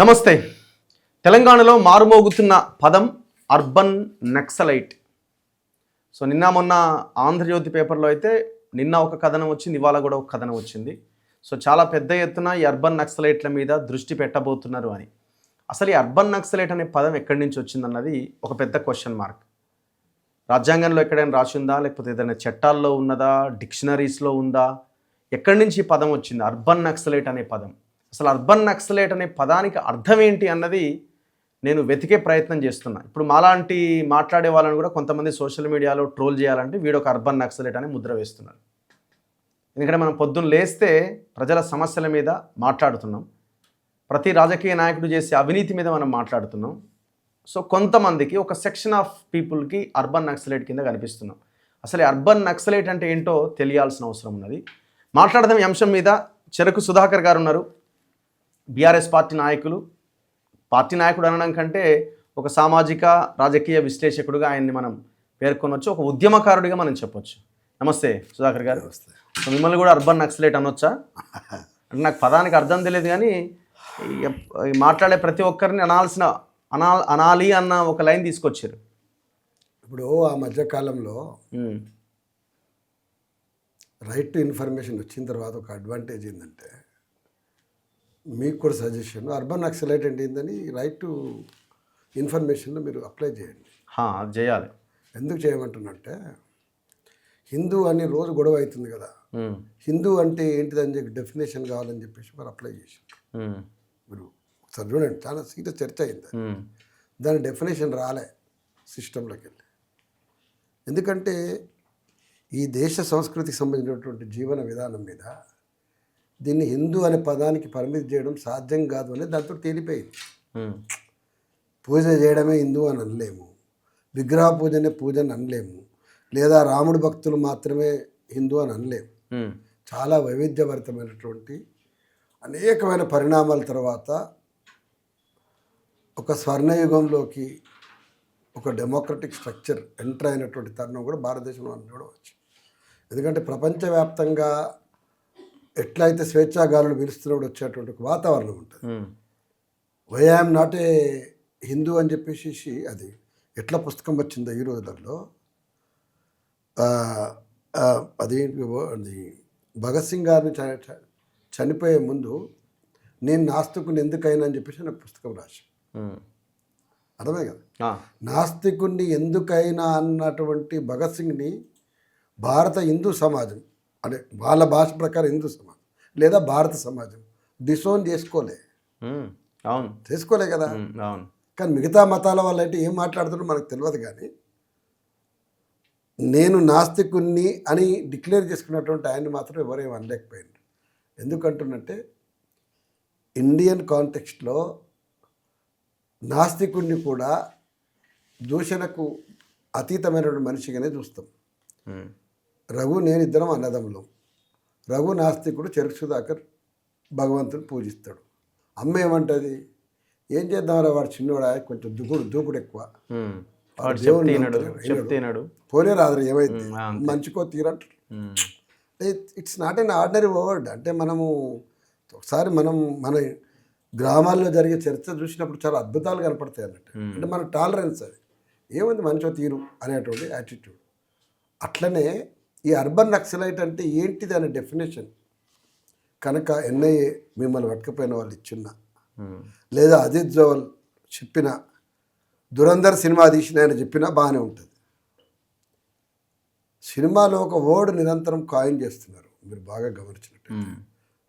నమస్తే. తెలంగాణలో మారుమోగుతున్న పదం అర్బన్ నక్సలైట్. సో నిన్న మొన్న ఆంధ్రజ్యోతి పేపర్లో అయితే నిన్న ఒక కథనం వచ్చింది, ఇవాళ కూడా ఒక కథనం వచ్చింది. సో చాలా పెద్ద ఎత్తున ఈ అర్బన్ నక్సలైట్ల మీద దృష్టి పెట్టబోతున్నారు అని. అసలు ఈ అర్బన్ నక్సలైట్ అనే పదం ఎక్కడి నుంచి వచ్చిందన్నది ఒక పెద్ద క్వశ్చన్ మార్క్. రాజ్యాంగంలో ఎక్కడైనా రాసి ఉందా, లేకపోతే ఏదైనా చట్టాల్లో ఉన్నదా, డిక్షనరీస్లో ఉందా, ఎక్కడి నుంచి ఈ పదం వచ్చింది అర్బన్ నక్సలైట్ అనే పదం? అసలు అర్బన్ నక్సలైట్ అనే పదానికి అర్థం ఏంటి అన్నది నేను వెతికే ప్రయత్నం చేస్తున్నా. ఇప్పుడు మాలాంటి మాట్లాడే వాళ్ళని కూడా కొంతమంది సోషల్ మీడియాలో ట్రోల్ చేయాలంటే వీడొక అర్బన్ నక్సలైట్ అని ముద్ర వేస్తున్నారు. ఎందుకంటే మనం పొద్దున్న లేస్తే ప్రజల సమస్యల మీద మాట్లాడుతున్నాం, ప్రతి రాజకీయ నాయకుడు చేసే అవినీతి మీద మనం మాట్లాడుతున్నాం. సో కొంతమందికి ఒక సెక్షన్ ఆఫ్ పీపుల్కి అర్బన్ నక్సలైట్ కింద కనిపిస్తున్నాం. అసలు అర్బన్ నక్సలైట్ అంటే ఏంటో తెలియాల్సిన అవసరం ఉన్నది. మాట్లాడదాం ఈ అంశం మీద. చెరకు సుధాకర్ గారు ఉన్నారు, బీఆర్ఎస్ పార్టీ నాయకుడు అనడం కంటే ఒక సామాజిక రాజకీయ విశ్లేషకుడుగా ఆయన్ని మనం పేర్కొనవచ్చు, ఒక ఉద్యమకారుడిగా మనం చెప్పొచ్చు. నమస్తే సుధాకర్ గారు. నమస్తే. సో మిమ్మల్ని కూడా అర్బన్ నక్సలైట్ అనొచ్చా? అంటే నాకు పదానికి అర్థం తెలియదు, కానీ మాట్లాడే ప్రతి ఒక్కరిని అనాలి అన్న ఒక లైన్ తీసుకొచ్చారు. ఇప్పుడు ఆ మధ్యకాలంలో రైట్ టు ఇన్ఫర్మేషన్ వచ్చిన తర్వాత ఒక అడ్వాంటేజ్ ఏంటంటే, మీకు కూడా సజెషన్, అర్బన్ నక్సలైట్ అంటే ఏందని రైట్ టు ఇన్ఫర్మేషన్లో మీరు అప్లై చేయండి. అది చేయాలి. ఎందుకు చేయమంటున్నంటే, హిందూ అని రోజు గొడవ అవుతుంది కదా, హిందూ అంటే ఏంటిదని చెప్పి డెఫినేషన్ కావాలని చెప్పేసి మరి అప్లై చేశారు. మీరు ఒకసారి చూడండి, చాలా సీరియస్ చర్చ అయింది. దాని డెఫినేషన్ రాలే సిస్టంలోకి వెళ్ళి. ఎందుకంటే ఈ దేశ సంస్కృతికి సంబంధించినటువంటి జీవన విధానం మీద దీన్ని హిందూ అనే పదానికి పరిమితి చేయడం సాధ్యం కాదు అనేది దాంతో తేలిపోయింది. పూజ చేయడమే హిందూ అని అనలేము, విగ్రహ పూజనే పూజని అనలేము, లేదా రాముడి భక్తులు మాత్రమే హిందూ అని అనలేము. చాలా వైవిధ్యభరితమైనటువంటి అనేకమైన పరిణామాల తర్వాత ఒక స్వర్ణయుగంలోకి ఒక డెమోక్రటిక్ స్ట్రక్చర్ ఎంటర్ అయినటువంటి తరుణం కూడా భారతదేశంలో అని చూడవచ్చు. ఎందుకంటే ప్రపంచవ్యాప్తంగా ఎట్లయితే స్వేచ్ఛాగాలులు పిలుస్తున్నప్పుడు వచ్చేటువంటి ఒక వాతావరణం ఉంటుంది. వైఆమ్ నాట్ ఏ హిందూ అని చెప్పేసి అది ఎట్లా పుస్తకం వచ్చిందో ఈ రోజులలో, అదేంటి, అది భగత్ సింగ్ గారిని చనిపోయే ముందు నేను నాస్తికుని ఎందుకైనా అని చెప్పేసి నాకు పుస్తకం రాసి, అర్థమే కదా, నాస్తికుణ్ణి ఎందుకైనా అన్నటువంటి భగత్ సింగ్ని భారత హిందూ సమాజం, అంటే వాళ్ళ భాష ప్రకారం హిందూ సమాజం లేదా భారత సమాజం డిసోన్ చేసుకోలే కదా. కానీ మిగతా మతాల వాళ్ళు అయితే ఏం మాట్లాడుతున్నారో మనకు తెలియదు. కానీ నేను నాస్తికుణ్ణి అని డిక్లేర్ చేసుకున్నటువంటి ఆయన్ని మాత్రం ఎవరేం అనలేకపోయింది. ఎందుకంటున్నట్టే, ఇండియన్ కాంటెక్స్ట్లో నాస్తికుణ్ణి కూడా దూషణకు అతీతమైనటువంటి మనిషిగానే చూస్తాం. రఘు నేను ఇద్దరం అన్నదమ్ములం. రఘు నాస్తికుడు, చెరకు సుధాకర్ భగవంతుని పూజిస్తాడు. అమ్మ ఏమంటుంది, ఏం చేద్దామరా వాడు చిన్నవాడా, కొంచెం దూకుడు ఎక్కువ, పోనే రాదు, ఏమైంది మంచికో తీరంటారు. It's not an ordinary word. అంటే మనము ఒకసారి మన గ్రామాల్లో జరిగే చర్చ చూసినప్పుడు చాలా అద్భుతాలు కనపడతాయి అన్నట్టు. అంటే మన టాలరెన్స్ అది, ఏముంది మంచో తీరు అనేటువంటి యాటిట్యూడ్. అట్లనే ఈ అర్బన్ నక్సలైట్ అంటే ఏంటిది అనే డెఫినేషన్ కనుక ఎన్ఐఏ మిమ్మల్ని పట్టుకపోయిన వాళ్ళు ఇచ్చిన, లేదా అజిత్ జోవల్ చెప్పిన, దురంధర్ సినిమా తీసిన ఆయన చెప్పినా బాగానే ఉంటుంది. సినిమాలో ఒక వర్డ్ నిరంతరం కాయిన్ చేస్తున్నారు, మీరు బాగా గమనించినట్టు.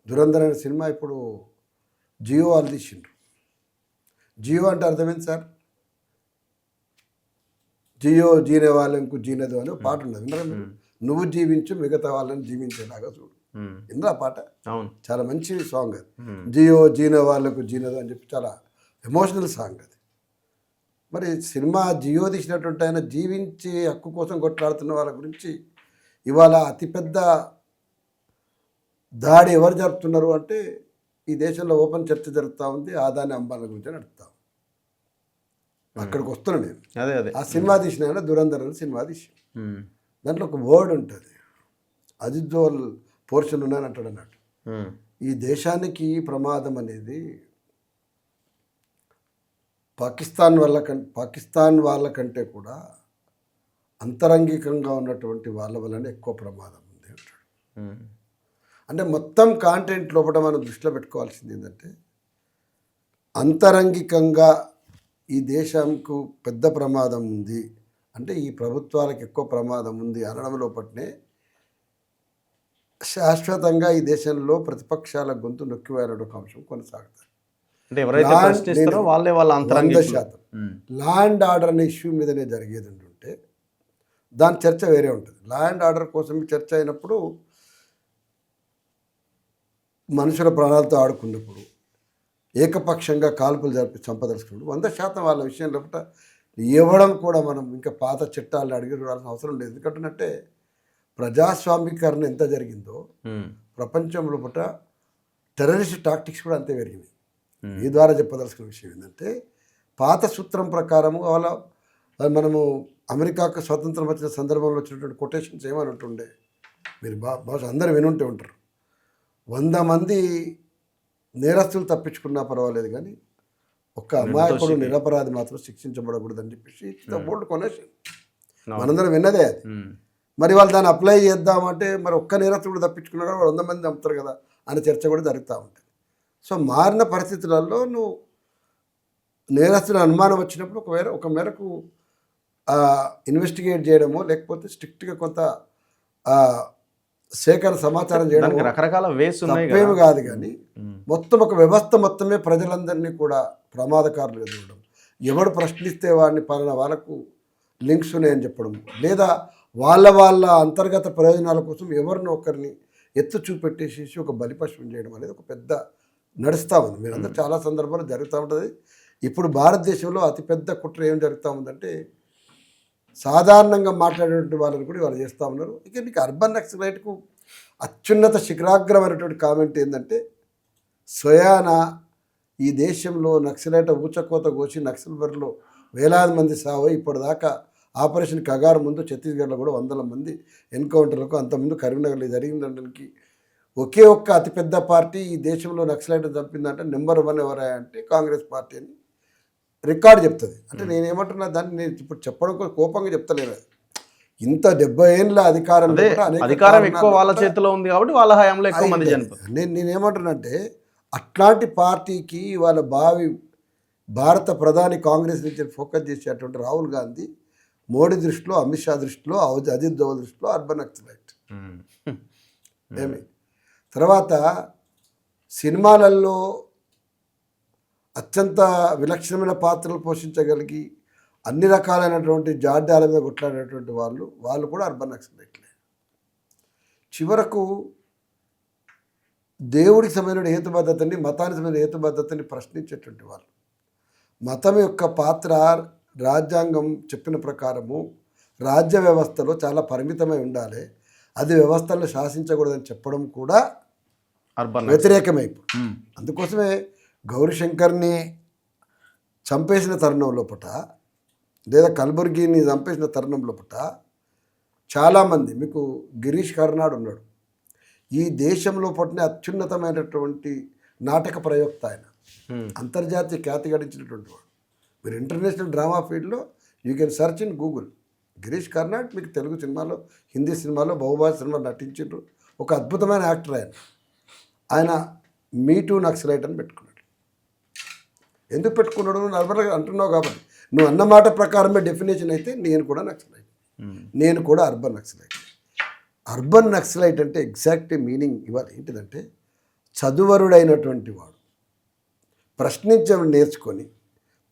దురంధర్ అనే సినిమా ఇప్పుడు జియో వాళ్ళు తీసిండ్రు. జియో అంటే అర్థమైంది సార్, జియో జీనే వాళ్ళకు జీనదు అని పాట ఉన్నది. నువ్వు జీవించు, మిగతా వాళ్ళని జీవించేలాగా చూడు. ఇందులో పాట చాలా మంచి సాంగ్ అది. జియో జీనే వాళ్ళకు జీనదు అని చెప్పి చాలా ఎమోషనల్ సాంగ్ అది. మరి సినిమా జియో తీసినటువంటి ఆయన జీవించే హక్కు కోసం కొట్లాడుతున్న వాళ్ళ గురించి ఇవాళ అతిపెద్ద దాడి ఎవరు జరుపుతున్నారు అంటే, ఈ దేశంలో ఓపెన్ చర్చ జరుగుతూ ఉంది, ఆదాని అంబానీ గురించి నడుపుతాం. అక్కడికి వస్తున్నాను నేను. అదే ఆ సినిమా తీసిన ఆయన దురంధర్ అని సినిమా తీసి, దాంట్లో ఒక వర్డ్ ఉంటుంది, అజిత్ జోవల్ పోర్షన్ ఉన్నాయని అంటాడు అన్నట్టు. ఈ దేశానికి ప్రమాదం అనేది పాకిస్తాన్ వాళ్ళకంటే కూడా అంతరంగికంగా ఉన్నటువంటి వాళ్ళ వల్లనే ఎక్కువ ప్రమాదం ఉంది అంటాడు. అంటే మొత్తం కాంటెంట్ లోపల మనం దృష్టిలో పెట్టుకోవాల్సింది ఏంటంటే అంతరంగికంగా ఈ దేశంకు పెద్ద ప్రమాదం ఉంది అంటే ఈ ప్రభుత్వాలకు ఎక్కువ ప్రమాదం ఉంది అనడం లోపట్నే శాశ్వతంగా ఈ దేశంలో ప్రతిపక్షాల గొంతు నొక్కివేయడం ఒక అంశం కొనసాగుతుంది. అంటే ఎవరైతే ప్రశ్నిస్తారో వాళ్ళే వాళ్ళ 100% లా అండ్ ఆర్డర్ అనే ఇష్యూ మీదనే జరిగేది ఉంటుంటే దాని చర్చ వేరే ఉంటుంది. లా అండ్ ఆర్డర్ కోసం చర్చ అయినప్పుడు మనుషుల ప్రాణాలతో ఆడుకున్నప్పుడు ఏకపక్షంగా కాల్పులు జరిపి చంపదలుచుకున్నప్పుడు 100% వాళ్ళ విషయంలో ఇవ్వడం కూడా మనం ఇంకా పాత చట్టాలను అడిగి చూడాల్సిన అవసరం లేదు. ఎందుకంటే ప్రజాస్వామీకరణ ఎంత జరిగిందో ప్రపంచంలో టెర్రరిస్ట్ టాక్టిక్స్ కూడా అంతే పెరిగినాయి. ఈ ద్వారా చెప్పదలుచుకున్న విషయం ఏంటంటే పాత సూత్రం ప్రకారము వాళ్ళ మనము అమెరికాకు స్వతంత్రం వచ్చిన సందర్భంలో వచ్చినటువంటి కొటేషన్స్ ఏమని ఉంటుండే మీరు బహుశా అందరూ వినుంటే ఉంటారు. 100 మంది నేరస్తులు తప్పించుకున్నా పర్వాలేదు కానీ ఒక్క అమాయకుడు నిరపరాధి మాత్రం శిక్షించబడకూడదు అని చెప్పేసి బోల్డ్ కొనేషన్ మనందరం విన్నదే అది. మరి వాళ్ళు దాన్ని అప్లై చేద్దామంటే మరి ఒక్క నేరస్తుడు తప్పించుకున్నా కూడా 100 మంది చంపుతారు కదా అనే చర్చ కూడా జరుగుతూ ఉంటుంది. సో మారిన పరిస్థితులలో నువ్వు నేరస్తుల అనుమానం వచ్చినప్పుడు ఒక మేరకు ఇన్వెస్టిగేట్ చేయడమో లేకపోతే స్ట్రిక్ట్గా కొంత సేకరణ సమాచారం చేయడం రకరకాల వేస్ తప్పేమి కాదు. కానీ మొత్తం ఒక వ్యవస్థ మొత్తమే ప్రజలందరినీ కూడా ప్రమాదకారులుగా చూడడం, ఎవడు ప్రశ్నిస్తే వాడిని పలానా వాళ్ళకు లింక్స్ ఉన్నాయని చెప్పడం, లేదా వాళ్ళ అంతర్గత ప్రయోజనాల కోసం ఎవరిని ఒకరిని ఎత్తు చూపెట్టేసేసి ఒక బలిపశువుని చేయడం అనేది ఒక పెద్ద నడుస్తూ ఉంది. మీరందరూ చాలా సందర్భాలు జరుగుతూ ఉంటుంది. ఇప్పుడు భారతదేశంలో అతిపెద్ద కుట్ర ఏం జరుగుతూ ఉందంటే సాధారణంగా మాట్లాడేటువంటి వాళ్ళని కూడా వాళ్ళు చేస్తూ ఉన్నారు. ఇక నీకు అర్బన్ నక్సలైట్కు అత్యున్నత శిఖరాగ్రమైనటువంటి కామెంట్ ఏంటంటే స్వయాన ఈ దేశంలో నక్సలైట్ ఊచకోత కోసి నక్సల్ బరిలో వేలాది మంది సావు ఇప్పటిదాకా ఆపరేషన్ కగారు ముందు ఛత్తీస్గఢ్లో కూడా 100 మంది ఎన్కౌంటర్లకు అంతకుముందు కరీంనగర్లో జరిగిందనడానికి ఒకే ఒక్క అతిపెద్ద పార్టీ ఈ దేశంలో నక్సలైట్ చంపిందంటే నెంబర్ 1 ఎవరా అంటే కాంగ్రెస్ పార్టీ అని రికార్డు చెప్తుంది. అంటే నేనేమంటున్నా దాన్ని నేను ఇప్పుడు చెప్పడం కోపంగా చెప్తలేను. ఇంత 70 ఏళ్ళ అధికారం ఎక్కువ వాళ్ళ చేతిలో ఉంది కాబట్టి వాళ్ళ హయాంలో ఎక్కువ మంది చనిపోతారు. నేనేమంటున్నా అంటే అట్లాంటి పార్టీకి వాళ్ళ భారత ప్రధాని కాంగ్రెస్ నుంచి ఫోకస్ చేసేటువంటి రాహుల్ గాంధీ మోడీ దృష్టిలో, అమిత్ షా దృష్టిలో, అజిత్ దోవల్ దృష్టిలో అర్బన్ నక్సలైట్ ఏమి. తర్వాత సినిమాలలో అత్యంత విలక్షణమైన పాత్రలు పోషించగలిగి అన్ని రకాలైనటువంటి జాడ్యాల మీద కొట్లాడేటువంటి వాళ్ళు కూడా అర్బన్ నక్సలైట్లే. చివరకు దేవుడికి సంబంధించిన హేతుబద్ధతని, మతానికి సంబంధించిన హేతుబద్ధతని ప్రశ్నించేటువంటి వాళ్ళు. మతం యొక్క పాత్ర రాజ్యాంగం చెప్పిన ప్రకారము రాజ్య వ్యవస్థలో చాలా పరిమితమై ఉండాలి, అది వ్యవస్థలను శాసించకూడదని చెప్పడం కూడా వ్యతిరేకమైపు. అందుకోసమే గౌరీశంకర్ని చంపేసిన తరుణం లోపట లేదా కల్బుర్గిని చంపేసిన తరుణం లోపట చాలామంది, మీకు గిరీష్ కర్నాడ్ ఉన్నాడు, ఈ దేశంలో పట్టిన అత్యున్నతమైనటువంటి నాటక ప్రయోక్త ఆయన, అంతర్జాతీయ ఖ్యాతి గడించినటువంటి వాడు. మీరు ఇంటర్నేషనల్ డ్రామా ఫీల్డ్లో you can search in Google Girish Karnad. మీకు తెలుగు సినిమాలో, హిందీ సినిమాలో, బహుభాష సినిమాలో నటించారు. ఒక అద్భుతమైన యాక్టర్ ఆయన మీటూ నక్సలైట్ అని పెట్టుకున్నాడు. ఎందుకు పెట్టుకున్నాడు? నువ్వు నర్మల్గా అంటున్నావు కాబట్టి. నువ్వు అన్న మాట ప్రకారమే డెఫినేషన్ అయితే నేను కూడా నక్సలైట్, నేను కూడా అర్బన్ నక్సలైట్. అర్బన్ నక్సలైట్ అంటే ఎగ్జాక్ట్ మీనింగ్ ఇవాళ ఏంటిదంటే చదువరుడైనటువంటి వాడు ప్రశ్నించడం నేర్చుకొని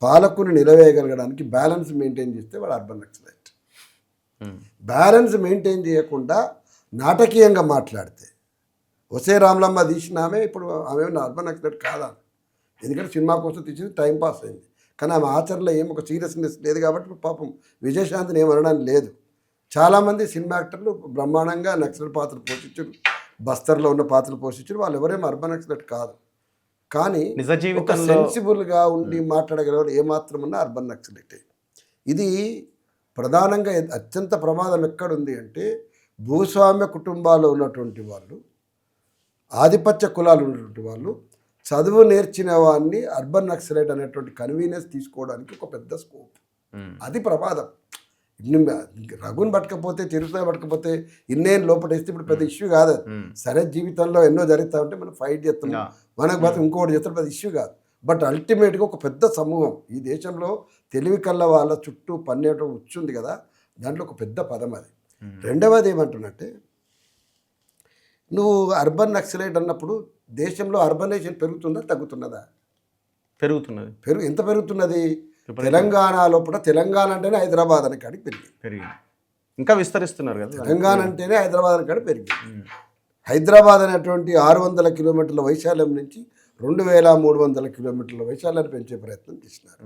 పాలకుని నిలవేయగలగడానికి బ్యాలెన్స్ మెయింటైన్ చేస్తే వాడు అర్బన్ నక్సలైట్. బ్యాలెన్స్ మెయింటైన్ చేయకుండా నాటకీయంగా మాట్లాడితే ఒసే రామలమ్మ తీసినామే ఇప్పుడు ఆమె అర్బన్ నక్సలైట్ కాదా? ఎందుకంటే సినిమా కోసం తీసింది, టైంపాస్ అయింది. కానీ ఆమె ఆచరణలో ఏం ఒక సీరియస్నెస్ లేదు కాబట్టి పాపం విజయశాంతిని ఏమనడానికి లేదు. చాలామంది సినిమా యాక్టర్లు బ్రహ్మాండంగా నక్సల్ పాత్రలు పోషించారు, బస్తర్లో ఉన్న పాత్రలు పోషించారు. వాళ్ళు ఎవరేమో అర్బన్ నక్సలైట్ కాదు. కానీ ఒక సెన్సిబుల్గా ఉండి మాట్లాడగలవాడు ఏమాత్రం ఉన్నా అర్బన్ నక్సలైటే. ఇది ప్రధానంగా అత్యంత ప్రమాదం ఎక్కడుంది అంటే భూస్వామ్య కుటుంబాల్లో ఉన్నటువంటి వాళ్ళు, ఆధిపత్య కులాలు ఉన్నటువంటి వాళ్ళు చదువు నేర్చిన వాడిని అర్బన్ నక్సలైట్ అనేటువంటి కన్వీనియన్స్ తీసుకోవడానికి ఒక పెద్ద స్కోప్. అది ప్రమాదం. రఘుని పట్టకపోతే చిరుసాయి పట్టకపోతే ఇన్నేం లోపటేస్తే ఇప్పుడు పెద్ద ఇష్యూ కాదు అది. సరే జీవితంలో ఎన్నో జరుగుతూ ఉంటే మనం ఫైట్ చేస్తాం, మనకు మాత్రం ఇంకోటి చేస్తాం, పెద్ద ఇష్యూ కాదు. బట్ అల్టిమేట్గా ఒక పెద్ద సమూహం ఈ దేశంలో తెలివి కళ్ళ వాళ్ళ చుట్టూ పన్నేయటం వచ్చింది కదా, దాంట్లో ఒక పెద్ద పదం అది. రెండవది ఏమంటున్నట్టే, నువ్వు అర్బన్ నక్సలైట్ అన్నప్పుడు దేశంలో అర్బనైజేషన్ పెరుగుతుందా తగ్గుతున్నదా? పెరుగుతున్నది. ఎంత పెరుగుతున్నది? తెలంగాణ లోపల, తెలంగాణ అంటేనే హైదరాబాద్ అనే కాడికి పెరిగింది. ఇంకా విస్తరిస్తున్నారు కదా. తెలంగాణ అంటేనే హైదరాబాద్ అనే కాడికి పెరిగింది. హైదరాబాద్ అనేటువంటి 600 కిలోమీటర్ల వైశాల్యం నుంచి 2300 కిలోమీటర్ల వైశాల్యాన్ని పెంచే ప్రయత్నం చేసినారు.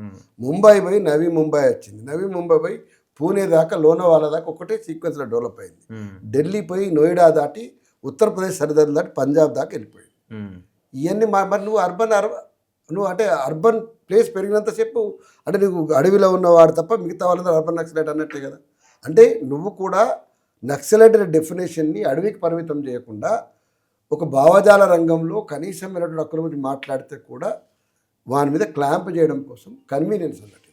ముంబై పోయి నవీ ముంబై వచ్చింది, నవీ ముంబై పోయి పూణే దాకా, లోనావాలా దాకా ఒకటే సీక్వెన్స్లో డెవలప్ అయింది. ఢిల్లీ పోయి నోయిడా దాటి ఉత్తరప్రదేశ్ సరిహద్దు దాటి పంజాబ్ దాకా వెళ్ళిపోయింది. ఇవన్నీ మరి నువ్వు అంటే అర్బన్ ప్లేస్ పెరిగినంతసేపు అంటే నువ్వు అడవిలో ఉన్నవాడు తప్ప మిగతా వాళ్ళందరూ అర్బన్ నక్సలైట్ అన్నట్టే కదా. అంటే నువ్వు కూడా నక్సలైట్ డెఫినేషన్ని అడవికి పరిమితం చేయకుండా ఒక భావజాల రంగంలో కనీసం హక్కుల గురించి మాట్లాడితే కూడా వాని మీద క్లాంప్ చేయడం కోసం కన్వీనియన్స్ అన్నట్టు.